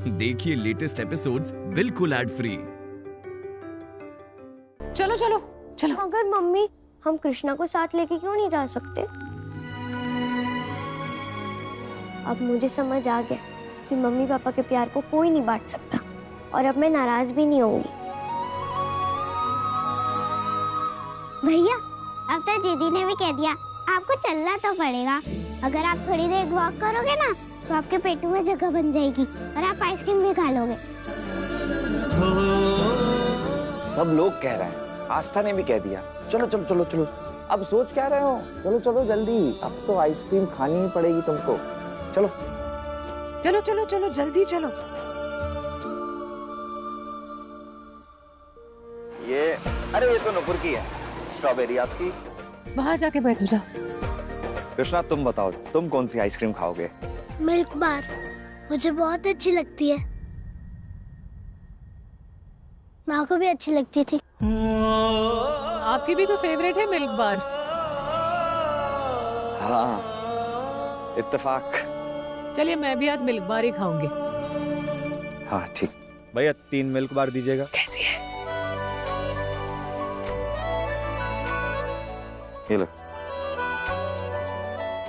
देखिए latest episodes बिल्कुल ad free. चलो चलो चलो। मगर मम्मी, हम कृष्णा को साथ लेके क्यों नहीं जा सकते? अब मुझे समझ आ गया कि मम्मी पापा के प्यार को कोई नहीं बांट सकता, और अब मैं नाराज भी नहीं होंगी। भैया, अब तो दीदी ने भी कह दिया आपको चलना तो पड़ेगा। अगर आप थोड़ी देर वॉक करोगे ना तो आपके पेट में जगह बन जाएगी और आप आइसक्रीम भी खा लोगे। सब लोग कह रहे हैं, आस्था ने भी कह दिया। चलो चलो चलो चलो, अब सोच क्या रहे हो? चलो चलो जल्दी, अब तो आइसक्रीम खानी ही पड़ेगी तुमको। चलो चलो चलो चलो जल्दी चलो। अरे ये तो नुपुर की है। स्ट्रॉबेरी आपकी। बाहर जाके बैठो जा। कृष्णा तुम बताओ, तुम कौन सी आइसक्रीम खाओगे? मिल्क बार, मुझे बहुत अच्छी लगती है। माँ को भी अच्छी लगती थी। आपकी भी तो फेवरेट है मिल्क बार। हाँ, इत्तेफाक। चलिए मैं भी आज मिल्क बार ही खाऊंगी। हाँ ठीक। भैया 3 मिल्क बार दीजिएगा। कैसी है? ये लो,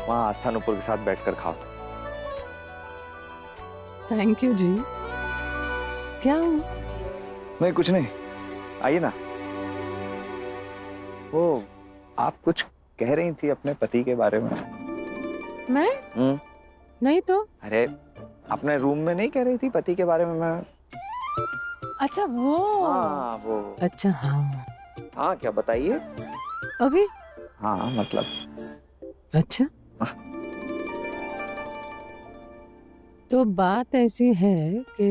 वहाँ आस्था नुपुर के साथ बैठकर खाओ। थैंक यू जी। क्या हुआ? नहीं कुछ नहीं, आइए ना। वो आप कुछ कह रही थी अपने पति के बारे में। मैं? नहीं तो। अरे अपने रूम में नहीं कह रही थी पति के बारे में? मैं अच्छा वो। हाँ वो। अच्छा हाँ। हाँ क्या बताइए? अभी? हाँ मतलब। अच्छा तो बात ऐसी है कि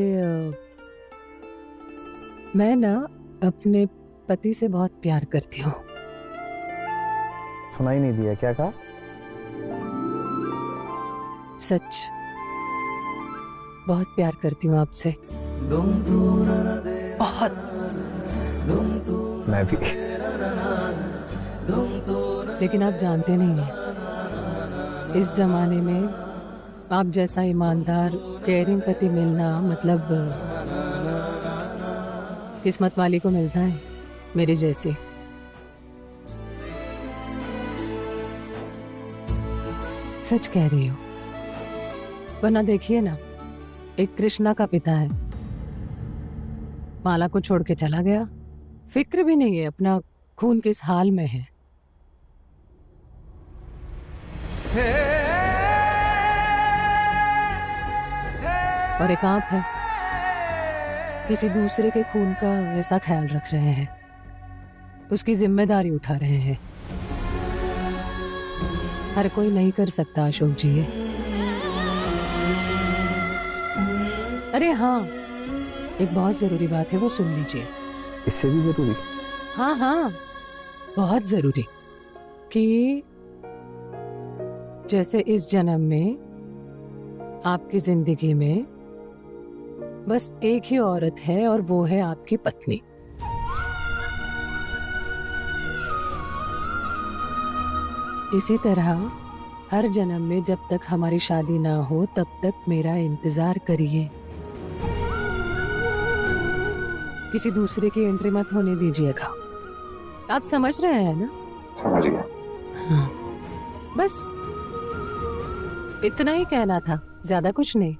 मैं ना अपने पति से बहुत प्यार करती हूँ। सुनाई नहीं दिया, क्या कहा? सच, बहुत प्यार करती हूँ आपसे। बहुत। मैं भी। लेकिन आप जानते नहीं हैं, इस जमाने में आप जैसा ईमानदार केयरिंग पति मिलना मतलब किस्मत वाली को मिलता है, मेरी जैसी। सच कह रही हूँ। वरना देखिए ना, एक कृष्णा का पिता है, माला को छोड़ के चला गया, फिक्र भी नहीं है अपना खून किस हाल में है। और एक आप है, किसी दूसरे के खून का ऐसा ख्याल रख रहे हैं, उसकी जिम्मेदारी उठा रहे हैं। हर कोई नहीं कर सकता अशोक जी ये। अरे हाँ, एक बहुत जरूरी बात है, वो सुन लीजिए। इससे भी जरूरी? हाँ हाँ, बहुत जरूरी। कि जैसे इस जन्म में आपकी जिंदगी में बस एक ही औरत है और वो है आपकी पत्नी। इसी तरह हर जन्म में जब तक हमारी शादी ना हो तब तक मेरा इंतजार करिए। किसी दूसरे की एंट्री मत होने दीजिएगा। आप समझ रहे हैं ना? समझ गया। हाँ, बस इतना ही कहना था, ज्यादा कुछ नहीं।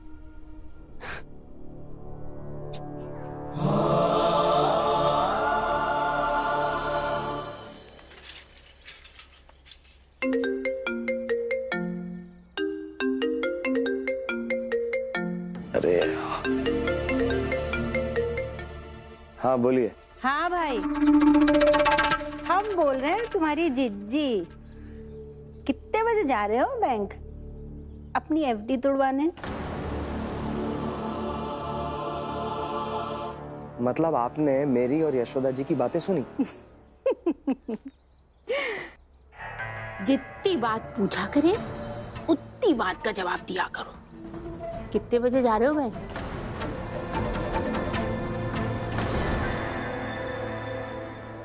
अरे हाँ बोलिए। हाँ भाई, हम बोल रहे हैं तुम्हारी जिज्जी। कितने बजे जा रहे हो बैंक अपनी एफडी तुड़वाने? मतलब आपने मेरी और यशोदा जी की बातें सुनी? जितनी बात पूछा करे उतनी बात का जवाब दिया करो। कितने बजे जा रहे हो बैंक?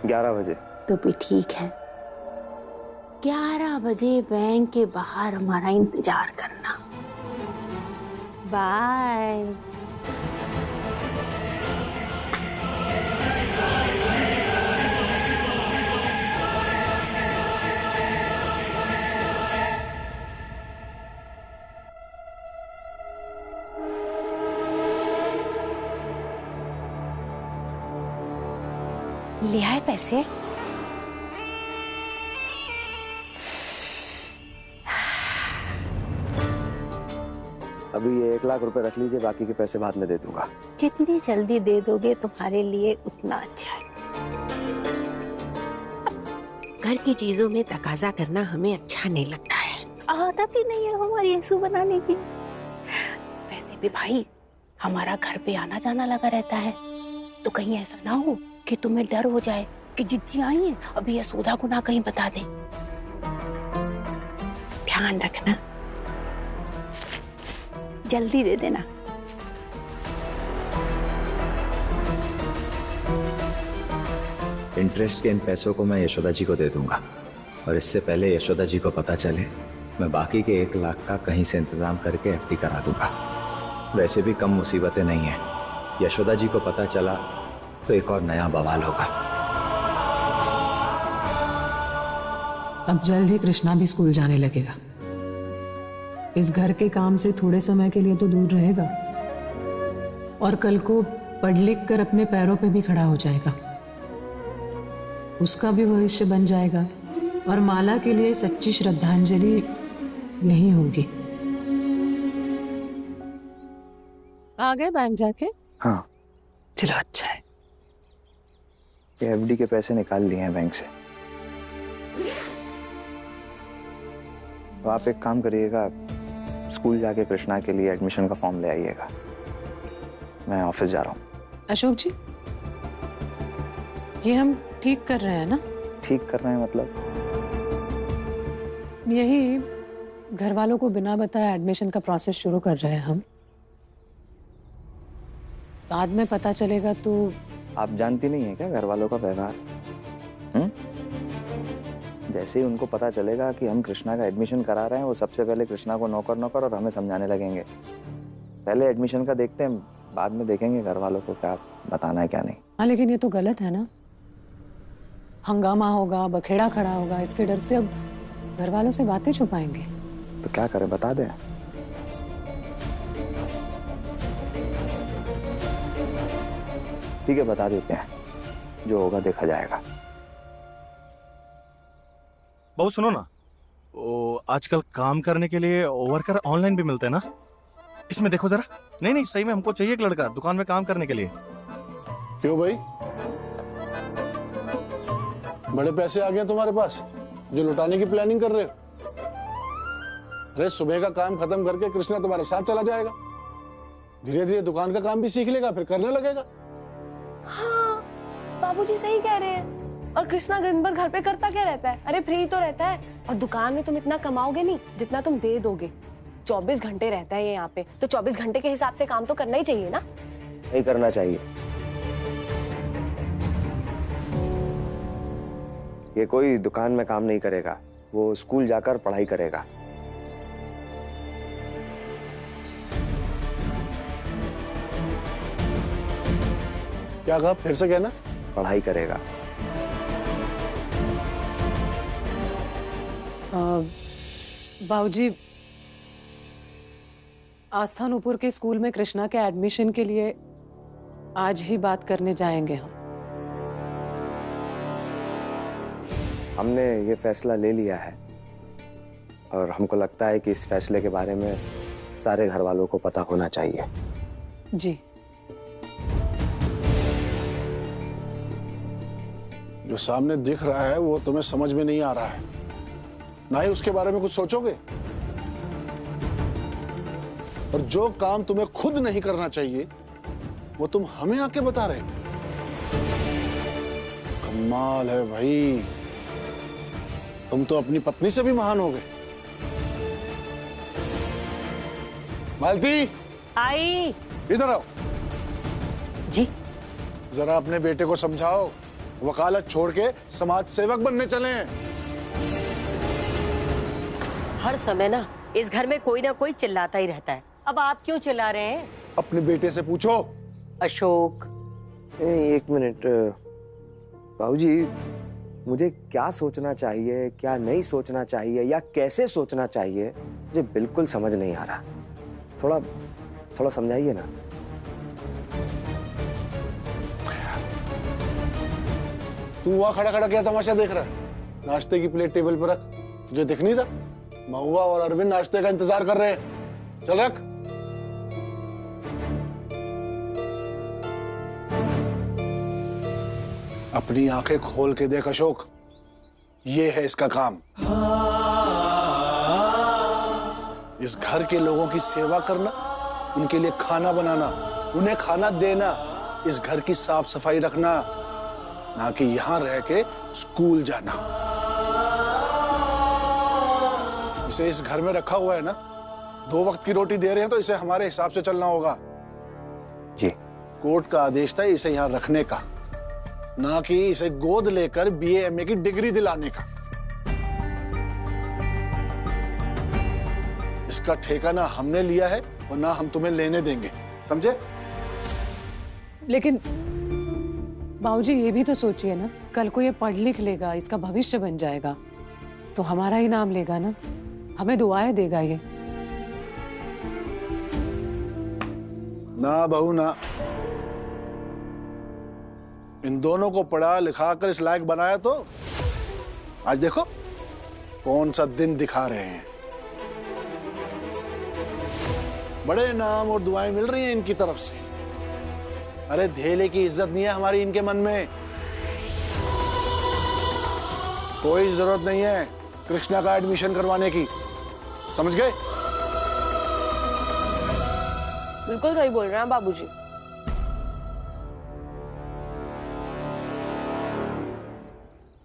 11 बजे। तो भी ठीक है, 11 बजे बैंक के बाहर हमारा इंतजार करना। बाय। ले आए पैसे? अभी ये 1 लाख रुपए रख लीजिए, बाकी के पैसे बाद में दे दूंगा। जितनी जल्दी दे दोगे तुम्हारे लिए उतना अच्छा है। घर की चीजों में तकाजा करना हमें अच्छा नहीं लगता है, आदत ही नहीं है हमारी ऐसू बनाने की। वैसे भी भाई हमारा घर पे आना जाना लगा रहता है, तो कहीं ऐसा ना हो कि तुम्हें डर हो जाए कि जिज्जी आई है, अभी यशोदा को ना कहीं बता दे। ध्यान रखना, जल्दी दे देना। इंटरेस्ट के इन पैसों को मैं यशोदा जी को दे दूंगा, और इससे पहले यशोदा जी को पता चले मैं बाकी के 1 लाख का कहीं से इंतजाम करके एफडी करा दूंगा। वैसे भी कम मुसीबतें नहीं है, यशोदा जी को पता चला तो एक और नया बवाल होगा। अब जल्द ही कृष्णा भी स्कूल जाने लगेगा। इस घर के काम से थोड़े समय के लिए तो दूर रहेगा, और कल को पढ़ लिख कर अपने पैरों पे भी खड़ा हो जाएगा। उसका भी भविष्य बन जाएगा, और माला के लिए सच्ची श्रद्धांजलि यही होगी। आ गए बैंक जाके? हाँ, चलो अच्छा है। ये एफडी के पैसे निकाल लिए हैं बैंक से। तो आप एक काम करिएगा, स्कूल जाके कृष्णा के लिए एडमिशन का फॉर्म ले आइएगा। मैं ऑफिस जा रहा हूँ। अशोक जी, ये हम ठीक कर रहे हैं ना? ठीक कर रहे हैं मतलब? यही घर वालों को बिना बताए एडमिशन का प्रोसेस शुरू कर रहे हैं हम। बाद में पता चलेगा तो। आप जानती नहीं है क्या घर वालों का व्यवहार? जैसे ही उनको पता चलेगा कि हम कृष्णा का एडमिशन करा रहे हैं, वो सबसे पहले कृष्णा को नौकर नौकर और हमें समझाने लगेंगे। पहले एडमिशन का देखते हैं, बाद में देखेंगे घर वालों को क्या बताना है क्या नहीं। हाँ, लेकिन ये तो गलत है ना। हंगामा होगा, बखेड़ा खड़ा होगा, इसके डर से अब घर वालों से बातें छुपाएंगे। तो क्या करें, बता दें? ठीक है, बता देते हैं, जो होगा देखा जाएगा। बहू सुनो ना, वो आजकल काम करने के लिए वर्कर ऑनलाइन भी मिलते हैं ना, इसमें देखो जरा। नहीं नहीं, सही में हमको चाहिए एक लड़का दुकान में काम करने के लिए। क्यों भाई, बड़े पैसे आ गए तुम्हारे पास जो लुटाने की प्लानिंग कर रहे हो? अरे सुबह का काम खत्म करके कृष्णा तुम्हारे साथ चला जाएगा, धीरे धीरे दुकान का काम भी सीख लेगा, फिर करने लगेगा। हाँ, बाबूजी सही कह रहे हैं। और कृष्णा दिन भर घर पे करता क्या रहता है? अरे फ्री तो रहता है, और दुकान में तुम इतना कमाओगे नहीं जितना तुम दे दोगे। 24 घंटे रहता है ये यहाँ पे, तो 24 घंटे के हिसाब से काम तो करना ही चाहिए ना। नहीं करना चाहिए। ये कोई दुकान में काम नहीं करेगा, वो स्कूल जाकर पढ़ाई करेगा। क्या कहा, फिर से कहना? पढ़ाई करेगा। बाबूजी, आस्था नूपुर के स्कूल में कृष्णा के एडमिशन के लिए आज ही बात करने जाएंगे हम। हमने ये फैसला ले लिया है, और हमको लगता है कि इस फैसले के बारे में सारे घर वालों को पता होना चाहिए। जी। जो सामने दिख रहा है वो तुम्हें समझ में नहीं आ रहा है, ना ही उसके बारे में कुछ सोचोगे। और जो काम तुम्हें खुद नहीं करना चाहिए वो तुम हमें आके बता रहे हो। कमाल है भाई, तुम तो अपनी पत्नी से भी महान हो गए। मालती, आई। इधर आओ। जी। जरा अपने बेटे को समझाओ, वकालत छोड़ के समाज सेवक बनने चले हैं। हर समय ना इस घर में कोई ना कोई चिल्लाता ही रहता है। अब आप क्यों चिल्ला रहे हैं? अपने बेटे से पूछो। अशोक, एक मिनट बाबूजी, मुझे क्या सोचना चाहिए, क्या नहीं सोचना चाहिए, या कैसे सोचना चाहिए, मुझे बिल्कुल समझ नहीं आ रहा। थोड़ा समझाइए ना। तू वहां खड़ा खड़ा क्या तमाशा देख रहा है? नाश्ते की प्लेट टेबल पर रख। तुझे दिख नहीं रहा? महुआ और अरविंद नाश्ते का इंतजार कर रहे हैं। चल रख। अपनी आंखें खोल के देख अशोक, ये है इसका काम। इस घर के लोगों की सेवा करना, उनके लिए खाना बनाना, उन्हें खाना देना, इस घर की साफ सफाई रखना, ना कि यहां रह के स्कूल जाना। इसे इस घर में रखा हुआ है ना, 2 वक्त की रोटी दे रहे हैं तो इसे हमारे हिसाब से चलना होगा। जी। कोर्ट का आदेश था इसे यहां रखने का, ना कि इसे गोद लेकर BA MA की डिग्री दिलाने का। इसका ठेका ना हमने लिया है और ना हम तुम्हें लेने देंगे, समझे? लेकिन बाबूजी ये भी तो सोचिए ना, कल को ये पढ़ लिख लेगा, इसका भविष्य बन जाएगा तो हमारा ही नाम लेगा ना, हमें दुआएं देगा ये। ना बहू ना, इन दोनों को पढ़ा लिखा कर इस लायक बनाया तो आज देखो कौन सा दिन दिखा रहे हैं। बड़े नाम और दुआएं मिल रही हैं इनकी तरफ से। अरे धेले की इज्जत नहीं है हमारी इनके मन में। कोई जरूरत नहीं है कृष्णा का एडमिशन करवाने की, समझ गए? बिल्कुल सही बोल रहे हैं बाबूजी।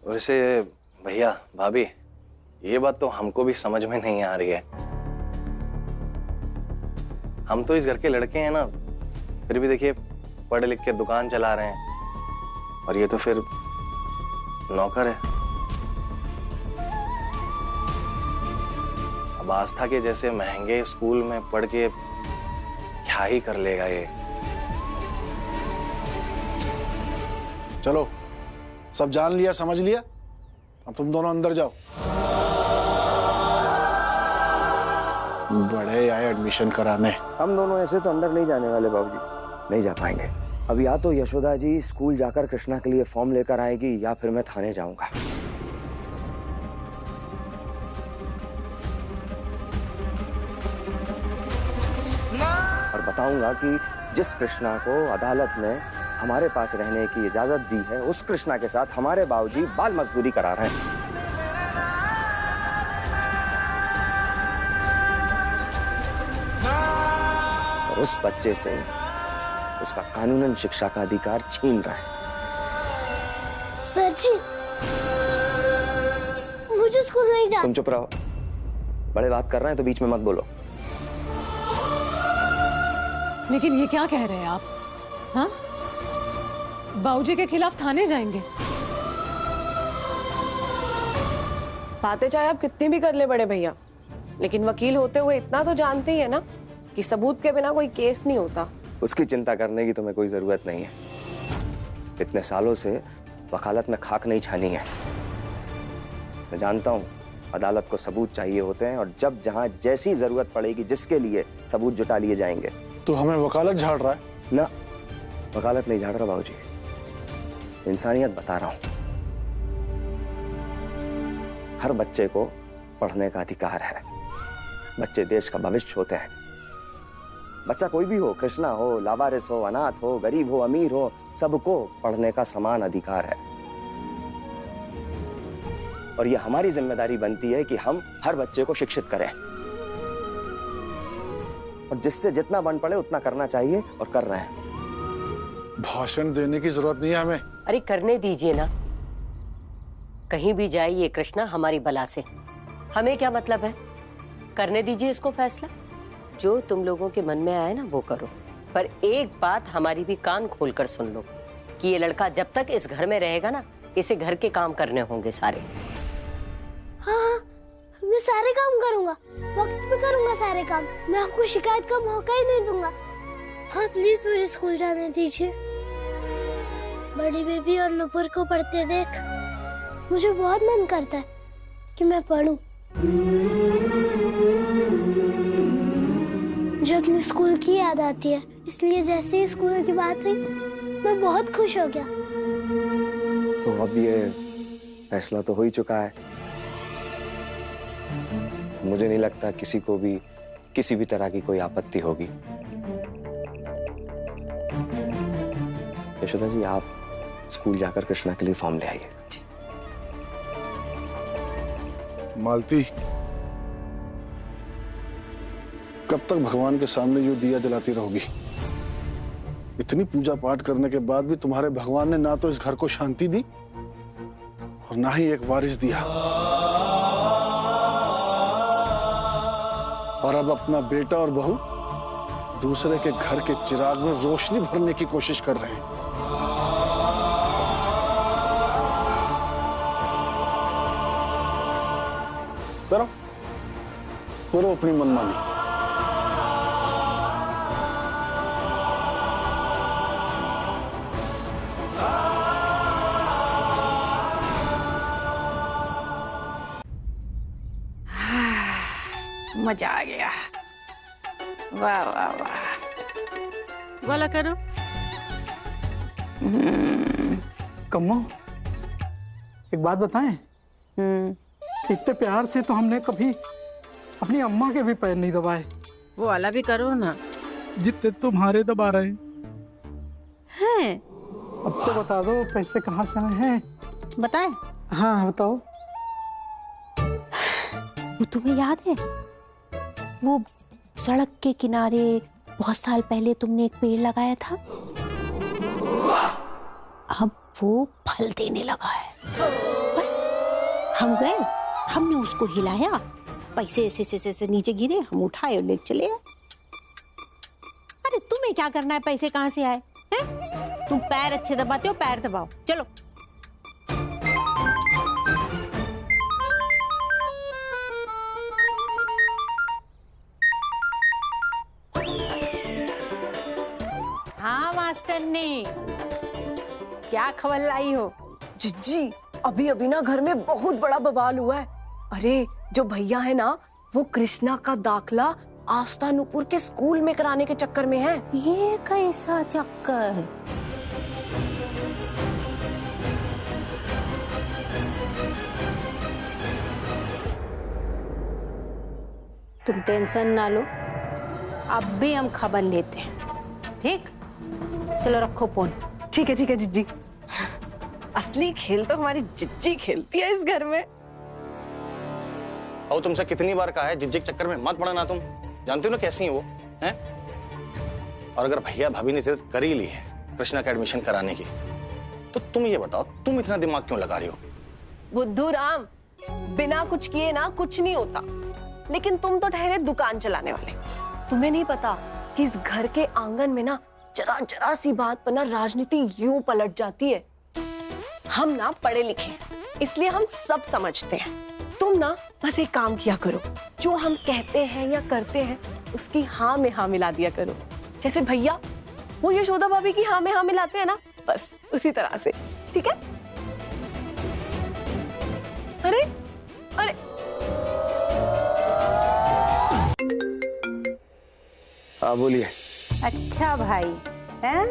वैसे भैया भाभी, ये बात तो हमको भी समझ में नहीं आ रही है। हम तो इस घर के लड़के हैं ना, फिर भी देखिए पढ़ लिख के दुकान चला रहे हैं और ये तो फिर नौकर है। अब आस्था के जैसे महंगे स्कूल में पढ़ के क्या ही कर लेगा ये। चलो सब जान लिया समझ लिया, अब तुम दोनों अंदर जाओ। बड़े आए एडमिशन कराने। हम दोनों ऐसे तो अंदर नहीं जाने वाले बाबूजी, नहीं जा पाएंगे। अब या तो यशोदा जी स्कूल जाकर कृष्णा के लिए फॉर्म लेकर आएगी या फिर मैं थाने जाऊंगा। और बताऊंगा कि जिस कृष्णा को अदालत ने हमारे पास रहने की इजाजत दी है, उस कृष्णा के साथ हमारे बाबूजी बाल मजदूरी करा रहे हैं। और उस बच्चे से उसका कानूनन शिक्षा का अधिकार छीन रहे हैं। सर जी, मुझे स्कूल नहीं जाना। तुम चुप रहो, बड़े बात कर रहे हैं तो बीच में मत बोलो। लेकिन ये क्या कह रहे हैं आप? हाँ, बाबूजी के खिलाफ थाने जाएंगे? बातें चाहे आप कितनी भी कर ले बड़े भैया, लेकिन वकील होते हुए इतना तो जानते ही है ना कि सबूत के बिना कोई केस नहीं होता। उसकी चिंता करने की तुम्हें कोई जरूरत नहीं है। इतने सालों से वकालत में खाक नहीं छानी है। मैं जानता हूं अदालत को सबूत चाहिए होते हैं और जब जहां जैसी जरूरत पड़ेगी जिसके लिए सबूत जुटा लिए जाएंगे। तो हमें वकालत झाड़ रहा है? ना, वकालत नहीं झाड़ रहा बाबूजी, इंसानियत बता रहा हूं। हर बच्चे को पढ़ने का अधिकार है। बच्चे देश का भविष्य होते हैं। बच्चा कोई भी हो, कृष्णा हो, लावारिस हो, अनाथ हो, गरीब हो, अमीर हो, सबको पढ़ने का समान अधिकार है। और यह हमारी जिम्मेदारी बनती है कि हम हर बच्चे को शिक्षित करें और जिससे जितना बन पड़े उतना करना चाहिए और कर रहे हैं। भाषण देने की जरूरत नहीं है हमें। अरे करने दीजिए ना, कहीं भी जाइए कृष्णा हमारी बला से, हमें क्या मतलब है। करने दीजिए इसको फैसला, जो तुम लोगों के मन में आए ना वो करो। पर एक बात हमारी भी कान खोलकर सुन लो कि ये लड़का जब तक इस घर में रहेगा ना, इसे घर के काम करने होंगे सारे। हाँ, मैं सारे काम करूंगा, वक्त पे करूंगा सारे काम। मैं आपको शिकायत का मौका ही नहीं दूंगा। हाँ प्लीज मुझे स्कूल जाने दीजिए। बड़ी बेबी और नुपुर को पढ़ते देख मुझे बहुत मन करता है कि मैं पढ़ूं। मुझे अपने स्कूल की याद आती है, इसलिए जैसे ही स्कूल की बात हुई मैं बहुत खुश हो गया। तो अब ये फैसला तो हो ही चुका है। मुझे नहीं लगता किसी को भी किसी भी तरह की कोई आपत्ति होगी। यशोदा जी, आप स्कूल जाकर कृष्णा के लिए फॉर्म ले आइए। मालती, कब तक भगवान के सामने यूं दिया जलाती रहोगी? इतनी पूजा पाठ करने के बाद भी तुम्हारे भगवान ने ना तो इस घर को शांति दी और ना ही एक वारिस दिया, और अब अपना बेटा और बहू दूसरे के घर के चिराग में रोशनी भरने की कोशिश कर रहे हैं। करो करो अपनी मनमानी। मजा आ गया। वाह वाह वाह, बोला करो। कम्मो, एक बात बताएं? इतने प्यार से तो हमने कभी अपनी अम्मा के भी पैर नहीं दबाए। वो वाला भी करो ना। जितने तुम्हारे दबा रहे हैं। अब तो बता दो पैसे कहाँ से आए हैं? बताएं? हाँ बताओ। वो तुम्हें याद है, वो सड़क के किनारे बहुत साल पहले तुमने एक पेड़ लगाया था, अब वो फल देने लगा है। बस हम गए, हमने उसको हिलाया, पैसे ऐसे नीचे गिरे, हम उठाए और लेके चले आए। अरे तुम्हें क्या करना है, पैसे कहाँ से आए हैं? तुम पैर अच्छे दबाते हो, पैर दबाओ, चलो। हाँ मास्टरनी, क्या खबर लाई हो? जिज्जी, अभी अभी ना घर में बहुत बड़ा बवाल हुआ है। अरे जो भैया है ना, वो कृष्णा का दाखला आस्था नूपुर के स्कूल में कराने के चक्कर में है। ये कैसा चक्कर? तुम टेंशन ना लो, अब भी हम खबर लेते हैं, ठीक? चलो रखो फोन। ठीक है जिज्जी। असली खेल तो हमारी जिज्जी खेलती है इस घर में। और तुमसे कितनी बार कहा है जिज्जी के चक्कर में मत पड़ना, तुम जानते हो ना कैसी है वो, हैं? और अगर भैया भाभी ने जिद कर ही ली है कृष्णा का एडमिशन कराने की, तो तुम ये बताओ, तुम इतना दिमाग क्यों लगा रही हो? बुद्धू राम, बिना कुछ किए ना कुछ नहीं होता। लेकिन तुम तो ठहरे दुकान चलाने वाले। तुम्हें नहीं पता कि इस घर के आंगन में ना जरा जरा सी बात पर ना राजनीति यूं पलट जाती है। हम ना पढ़े लिखे, इसलिए हम सब समझते हैं। तुम ना बस एक काम किया करो, जो हम कहते हैं या करते हैं उसकी हाँ में हाँ मिला दिया करो। जैसे भैया वो यशोदा भाभी की हाँ में हाँ मिलाते हैं ना, बस उसी तरह से, ठीक है? अरे अरे हाँ बोलिए। अच्छा भाई, हैं?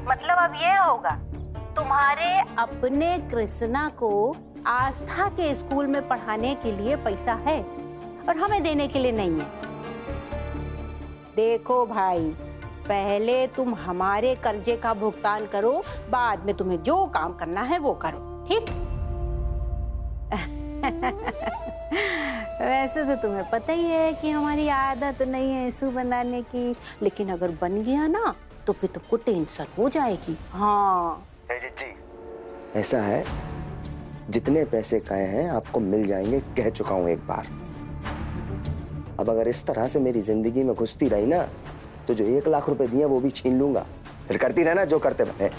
मतलब अब ये होगा, तुम्हारे अपने कृष्णा को आस्था के स्कूल में पढ़ाने के लिए पैसा है और हमें देने के लिए नहीं है। देखो भाई, पहले तुम हमारे कर्जे का भुगतान करो, बाद में तुम्हें जो काम करना है वो करो, ठीक? वैसे तो तुम्हें पता ही है कि हमारी आदत नहीं है इशू बनाने की, लेकिन अगर बन गया ना तो फिर तुमको टेंशन हो जाएगी। हाँ जी, ऐसा है, जितने पैसे कहे हैं आपको मिल जाएंगे, कह चुका हूं एक बार। अब अगर इस तरह से मेरी जिंदगी में घुसती रही ना, तो जो 1 लाख रुपए दिए वो भी छीन लूंगा। फिर करती रहना जो करते बने।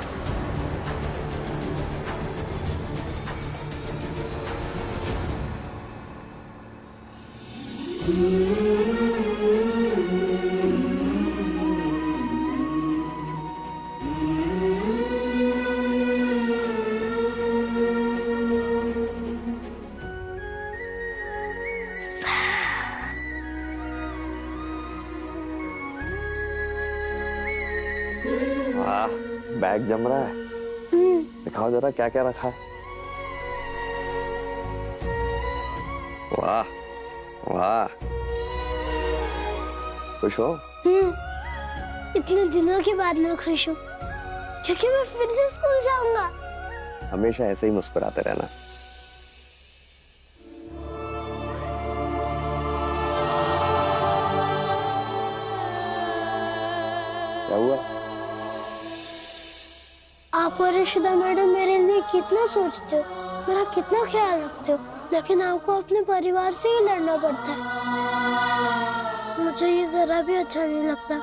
बैग जम रहा है। दिखाओ जरा क्या क्या रखा है। वाह वाह, खुश हो? इतने दिनों के बाद मैं खुश हूँ क्योंकि मैं फिर से स्कूल जाऊंगा। हमेशा ऐसे ही मुस्कुराते रहना। क्या हुआ? आप और यशोदा मैडम मेरे लिए कितना सोचते हो, मेरा कितना ख्याल रखते हो, लेकिन आपको अपने परिवार से ही लड़ना पड़ता है। मुझे ये जरा भी अच्छा नहीं लगता।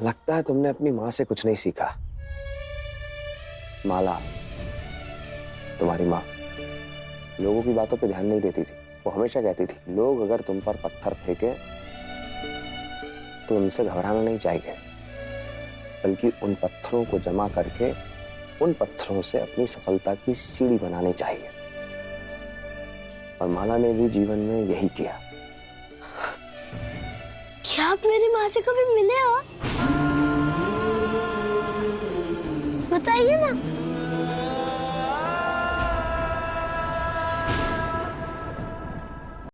लगता है तुमने अपनी माँ से कुछ नहीं सीखा। माला, तुम्हारी माँ लोगों की बातों पे ध्यान नहीं देती थी। वो हमेशा कहती थी लोग अगर तुम पर पत्थर फेंके तो उनसे घबराना नहीं चाहिए, बल्कि उन पत्थरों को जमा करके उन पत्थरों से अपनी सफलता की सीढ़ी बनानी चाहिए। और माला ने भी जीवन में यही किया। क्या आप मेरी माँ से कभी मिले हो?